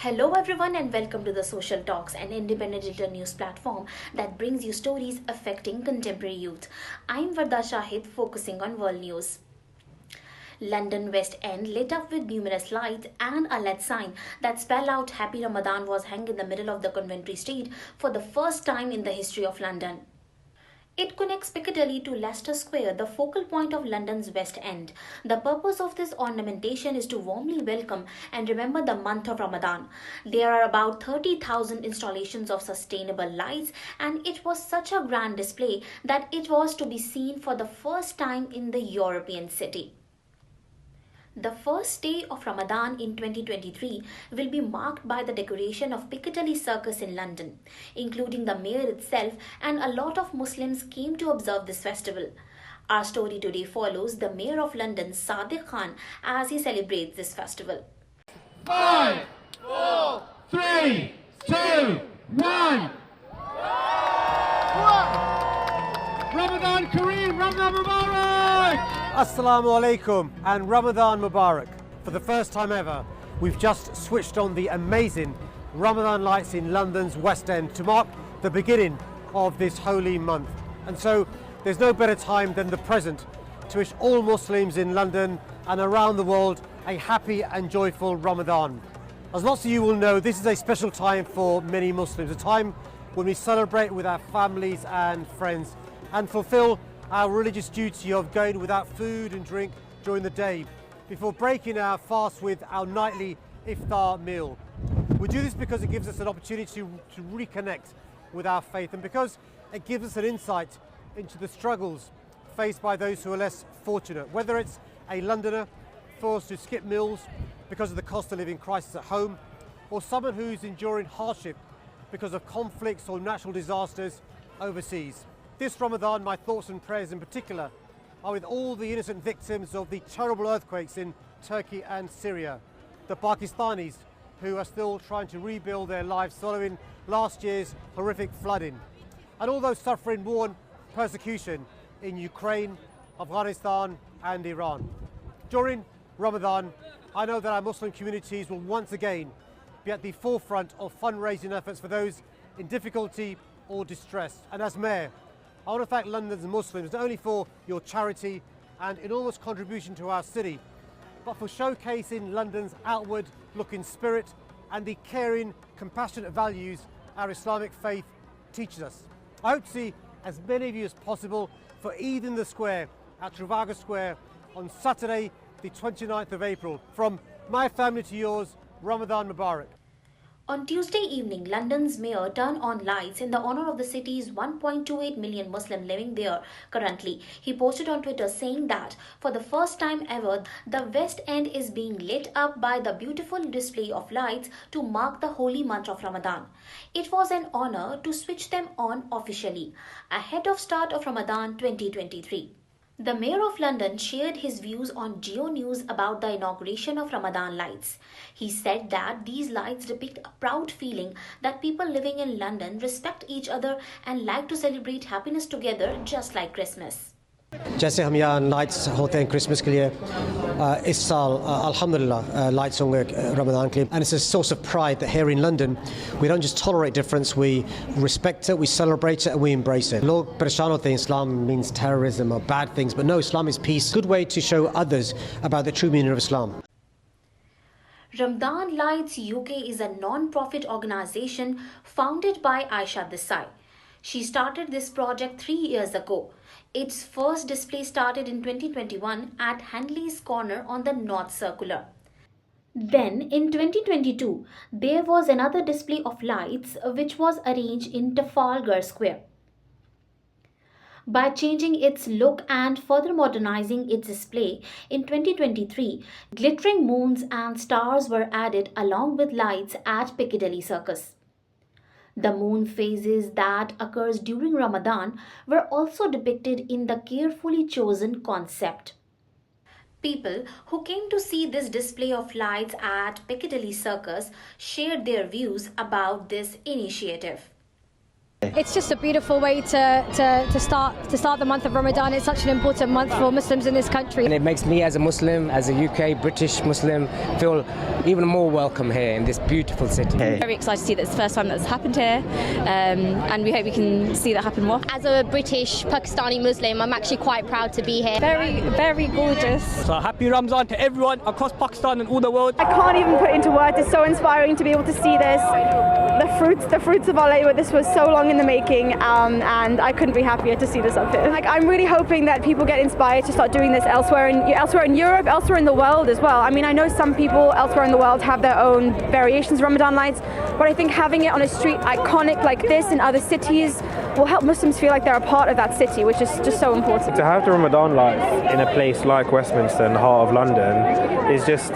Hello everyone and welcome to the Social Talks, an independent digital news platform that brings you stories affecting contemporary youth. I'm Varda Shahid, focusing on world news. London West End, lit up with numerous lights and a LED sign that spell out Happy Ramadan, was hung in the middle of the Coventry Street for the first time in the history of London. It connects Piccadilly to Leicester Square, the focal point of London's West End. The purpose of this ornamentation is to warmly welcome and remember the month of Ramadan. There are about 30,000 installations of sustainable lights, and it was such a grand display that it was to be seen for the first time in the European city. The first day of Ramadan in 2023 will be marked by the decoration of Piccadilly Circus in London, including the mayor itself, and a lot of Muslims came to observe this festival. Our story today follows the mayor of London, Sadiq Khan, as he celebrates this festival. 5, 4, 3, 2, 1. Ramadan Kareem, Ramadan Mubarak! Assalamu alaikum and Ramadan Mubarak. For the first time ever, we've just switched on the amazing Ramadan lights in London's West End to mark the beginning of this holy month. And so there's no better time than the present to wish all Muslims in London and around the world a happy and joyful Ramadan. As lots of you will know, this is a special time for many Muslims, a time when we celebrate with our families and friends and fulfill our religious duty of going without food and drink during the day before breaking our fast with our nightly iftar meal. We do this because it gives us an opportunity to reconnect with our faith, and because it gives us an insight into the struggles faced by those who are less fortunate, whether it's a Londoner forced to skip meals because of the cost of living crisis at home, or someone who's enduring hardship because of conflicts or natural disasters overseas. This Ramadan, my thoughts and prayers in particular are with all the innocent victims of the terrible earthquakes in Turkey and Syria, the Pakistanis who are still trying to rebuild their lives following last year's horrific flooding, and all those suffering war and persecution in Ukraine, Afghanistan and Iran. During Ramadan, I know that our Muslim communities will once again be at the forefront of fundraising efforts for those in difficulty or distress. And as Mayor, I want to thank London's Muslims not only for your charity and enormous contribution to our city, but for showcasing London's outward-looking spirit and the caring, compassionate values our Islamic faith teaches us. I hope to see as many of you as possible for Eid in the Square at Trafalgar Square on Saturday, the 29th of April. From my family to yours, Ramadan Mubarak. On Tuesday evening, London's mayor turned on lights in the honor of the city's 1.28 million Muslims living there currently. He posted on Twitter saying that for the first time ever, the West End is being lit up by the beautiful display of lights to mark the holy month of Ramadan. It was an honor to switch them on officially, ahead of start of Ramadan 2023. The Mayor of London shared his views on Geo News about the inauguration of Ramadan lights. He said that these lights depict a proud feeling that people living in London respect each other and like to celebrate happiness together, just like Christmas. जैसे हम यहाँ lights होते हैं Christmas के लिए इस साल अल्हम्दुलिल्लाह lights होंगे रमज़ान के लिए, and it's a source of pride that here in London we don't just tolerate difference, we respect it, we celebrate it and we embrace it. लोग परेशान होते हैं Islam means terrorism or bad things, but no, Islam is peace. Good way to show others about the true meaning of Islam. Ramadan Lights UK is a non-profit organization founded by Ayesha Desai. She started this project 3 years ago. Its first display started in 2021 at Henley's Corner on the North Circular. Then in 2022, there was another display of lights which was arranged in Trafalgar Square. By changing its look and further modernizing its display, in 2023, glittering moons and stars were added along with lights at Piccadilly Circus. The moon phases that occurs during Ramadan were also depicted in the carefully chosen concept. People who came to see this display of lights at Piccadilly Circus shared their views about this initiative. It's just a beautiful way to start the month of Ramadan. It's such an important month for Muslims in this country. And it makes me as a Muslim, as a UK British Muslim, feel even more welcome here in this beautiful city. Very excited to see that it's the first time that's happened here, and we hope we can see that happen more. As a British Pakistani Muslim, I'm actually quite proud to be here. Very, very gorgeous. So happy Ramadan to everyone across Pakistan and all the world. I can't even put it into words. It's so inspiring to be able to see this. The fruits of our labour. This was so long in the making, and I couldn't be happier to see this up here. I'm really hoping that people get inspired to start doing this elsewhere in Europe, elsewhere in the world as well. I mean, I know some people elsewhere in the world have their own variations of Ramadan lights, but I think having it on a street iconic like this in other cities will help Muslims feel like they're a part of that city, which is just so important. To have the Ramadan lights in a place like Westminster in the heart of London is just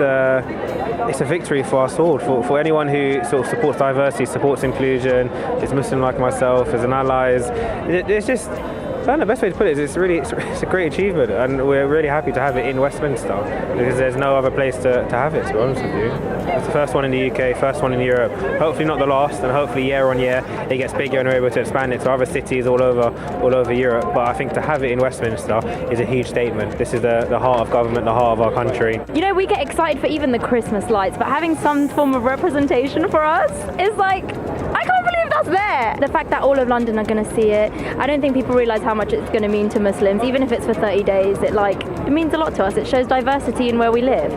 it's a victory for us all, for anyone who sort of supports diversity, supports inclusion, is Muslim like myself, is an ally. It's just, I don't know, the best way to put it is it's a great achievement, and we're really happy to have it in Westminster because there's no other place to have it, to be honest with you. It's the first one in the UK, first one in Europe, hopefully not the last, and hopefully year on year it gets bigger and we're able to expand it to other cities all over Europe. But I think to have it in Westminster is a huge statement. This is the heart of government, the heart of our country. You know, we get excited for even the Christmas lights, but having some form of representation for us is like, I can't believe that's there. The fact that all of London are going to see it, I don't think people realise how much it's going to mean to Muslims, even if it's for 30 days. It means a lot to us. It shows diversity in where we live,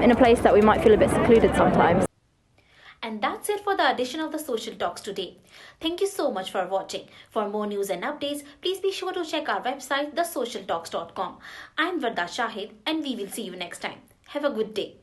in a place that we might feel a bit secluded sometimes. And that's it for the edition of the Social Talks today. Thank you so much for watching. For more news and updates, please be sure to check our website, thesocialtalks.com. I'm Varda Shahid, and we will see you next time. Have a good day.